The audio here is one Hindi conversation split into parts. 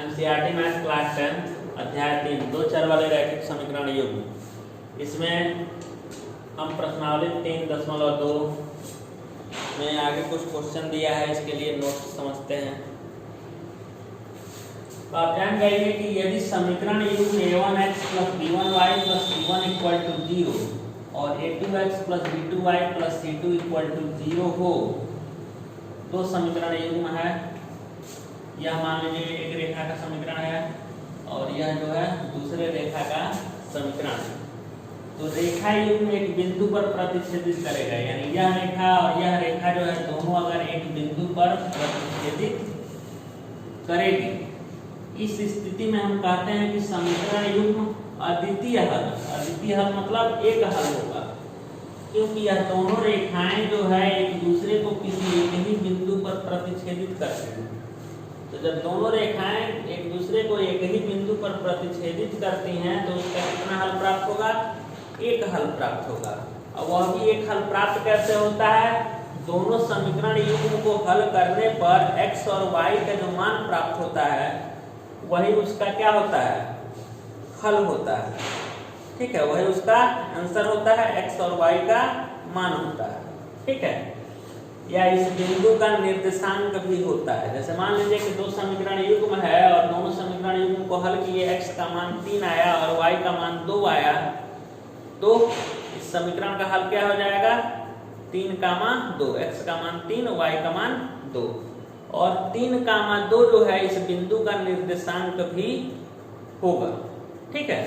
एनसीईआरटी मैथ क्लास 10 अध्याय 3 दो चर वाले रैखिक समीकरण युग्म। इसमें हम प्रश्नावली 3.2 में आगे कुछ क्वेश्चन दिया है, इसके लिए नोट समझते हैं। तो आप जान गए कि यदि समीकरण युग्म a1x + b1y + c1 = 0 और a2x + b2y + c2 = 0 हो तो समीकरण युग्म है। यह मान लीजिए एक रेखा का समीकरण है और यह जो है दूसरे रेखा का समीकरण है। तो रेखा युग्म एक बिंदु पर प्रतिच्छेदित करेगा, यानी यह रेखा और यह रेखा जो है दोनों अगर एक बिंदु पर प्रतिच्छेदित करेगी, इस स्थिति में हम कहते हैं कि समीकरण युग्म अद्वितीय हल मतलब एक हल होगा, क्योंकि यह दोनों रेखाएं जो है एक दूसरे को किसी एक ही बिंदु पर प्रतिच्छेदित करती हैं। तो जब दोनों रेखाएं एक दूसरे को एक ही बिंदु पर प्रतिच्छेदित करती हैं तो उसका कितना हल प्राप्त होगा? एक हल प्राप्त होगा। और वह भी एक हल प्राप्त कैसे होता है? दोनों समीकरण युग्म को हल करने पर x और y का जो मान प्राप्त होता है वही उसका क्या होता है? हल होता है। ठीक है, वही उसका आंसर होता है, x और y का मान होता है। ठीक है, या इस बिंदु का निर्देशांक भी होता है। जैसे मान लीजिए कि दो समीकरण युग्म है और दोनों समीकरण युग्म को हल किए, x का मान 3 आया और y का मान 2 आया, तो इस समीकरण का हल क्या हो जाएगा? 3 का मान 2, x का मान 3, y का मान 2 और 3 का मान 2 जो है इस बिंदु का निर्देशांक भी होगा। ठीक है,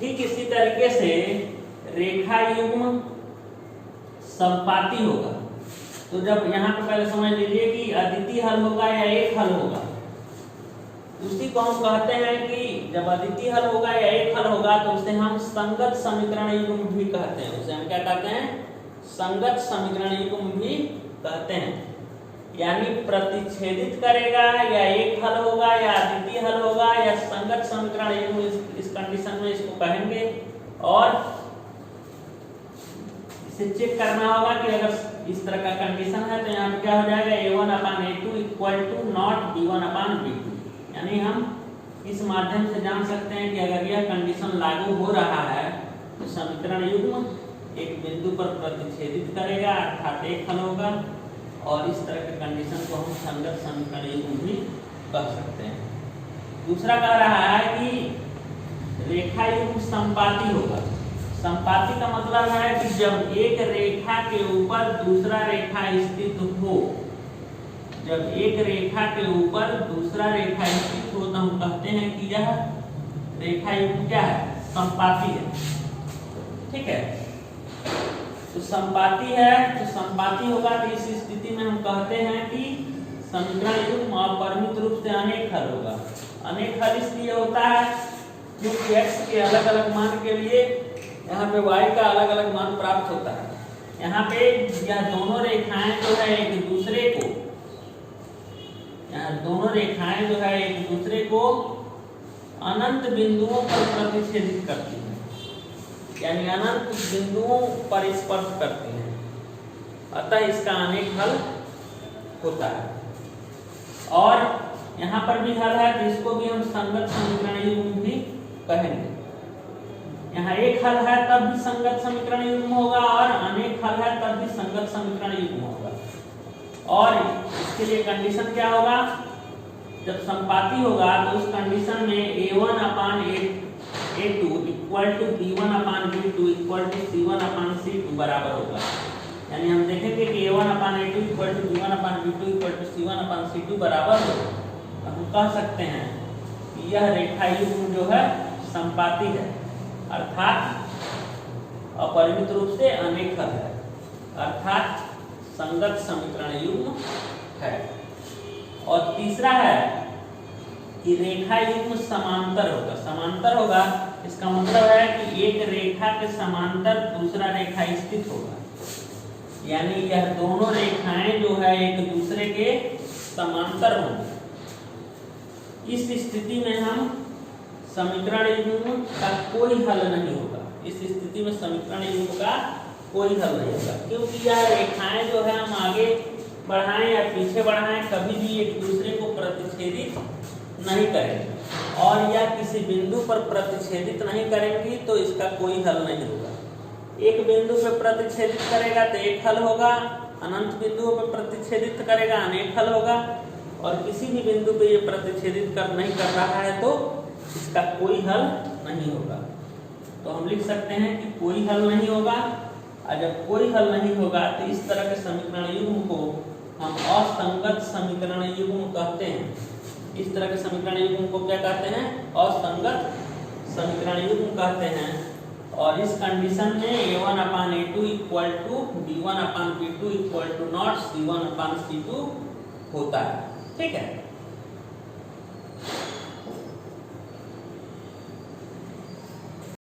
ठीक इसी तरीके से रेखा युग्म समपाती होगा। तो जब यहाँ पे पहले समझ लीजिए कि अद्वितीय हल होगा या एक हल होगा, उसी को हम कहते हैं कि जब अद्वितीय हल होगा या एक हल होगा तो उसे हम संगत समीकरण युग्म भी कहते हैं। उसे हम क्या कहते हैं? संगत समीकरण युग्म भी कहते हैं। यानी प्रतिच्छेदित करेगा या एक हल होगा या अद्वितीय हल होगा या संगत समीकरण युग्म, इस कंडीशन में इसको कहेंगे। और इसे चेक करना होगा कि अगर इस तरह का कंडीशन है तो यहाँ पे क्या हो जाएगा? a1/a2 = not b1/b2। यानी हम इस माध्यम से जान सकते हैं कि अगर यह कंडीशन लागू हो रहा है तो समीकरण युग्म एक बिंदु पर प्रतिच्छेदित करेगा अर्थात एक हल होगा, और इस तरह के कंडीशन को हम संगत समीकरण युग्म भी कह सकते हैं। दूसरा कह रहा है कि रेखा युग्म समपाती होगा। समपाती का मतलब है कि जब एक रेखा के ऊपर दूसरा रेखा स्थित हो, जब एक रेखा के ऊपर दूसरा रेखा स्थित हो तो हम कहते हैं कि यह रेखा युग्म क्या है? समपाती है। ठीक है, तो समपाती है, तो समपाती होगा तो इस स्थिति में हम कहते हैं कि समीकरण युग्म अपरिमित रूप से अनेक हल होगा। अनेक हल इसलिए होता है क्योंकि x के अलग अलग मान के लिए यहाँ पे y का अलग अलग मान प्राप्त होता है। यहाँ पे यह दोनों रेखाएं जो है एक दूसरे को, यहाँ दोनों रेखाएं जो है एक दूसरे को अनंत बिंदुओं पर प्रतिच्छेदित करती हैं, यानी अनंत बिंदुओं पर स्पर्श करती हैं। अतः इसका अनेक हल होता है। और यहाँ पर भी हल है तो इसको भी हम संगत समीकरण युग्म भी कहेंगे। यहाँ एक हल है तब भी संगत समीकरण युग्म होगा और अनेक हल है तब भी संगत समीकरण युग्म होगा। और इसके लिए कंडीशन क्या होगा? जब समपाती होगा तो उस कंडीशन में a1/a2 = b1/b2 = c1/c2 बराबर होगा। यानी हम देखेंगे कि a1/a2 = b1/b2 = c1/c2 बराबर हो, तो हम कह सकते हैं कि यह रेखा युग्म जो है समपाती है, अर्थात अपरिमित रूप से अनेक हल है, अर्थात संगत समीकरण युग्म है। और तीसरा है कि रेखा युग्म समांतर होगा। समांतर होगा इसका मतलब है कि एक रेखा के समांतर दूसरा रेखा स्थित होगा, यानी यह दोनों रेखाएं जो है एक दूसरे के समांतर होंगी। इस स्थिति में हम समीकरण युग्म का कोई हल नहीं होगा। इस स्थिति में समीकरण युग्म का कोई हल नहीं होगा, क्योंकि यह रेखाएं जो है हम आगे बढ़ाएं या पीछे बढ़ाएं कभी भी एक दूसरे को प्रतिच्छेदित नहीं करेंगे और या किसी बिंदु पर प्रतिच्छेदित नहीं करेंगी तो इसका कोई हल नहीं होगा। एक बिंदु पर प्रतिच्छेदित करेगा तो एक हल होगा, अनंत बिंदुओं पर प्रतिच्छेदित करेगा अनेक हल होगा, और किसी भी बिंदु पे ये प्रतिच्छेदित नहीं कर रहा है तो इसका कोई हल नहीं होगा। तो हम लिख सकते हैं कि कोई हल नहीं होगा, और जब कोई हल नहीं होगा तो इस तरह के समीकरण युग्म को हम असंगत समीकरण युग्म कहते हैं। इस तरह के समीकरण युग्म को क्या कहते हैं? असंगत समीकरण युग्म कहते हैं। और इस कंडीशन में a1/a2 equal to b1/b2 equal to not c1/c2 होता है। ठीक है।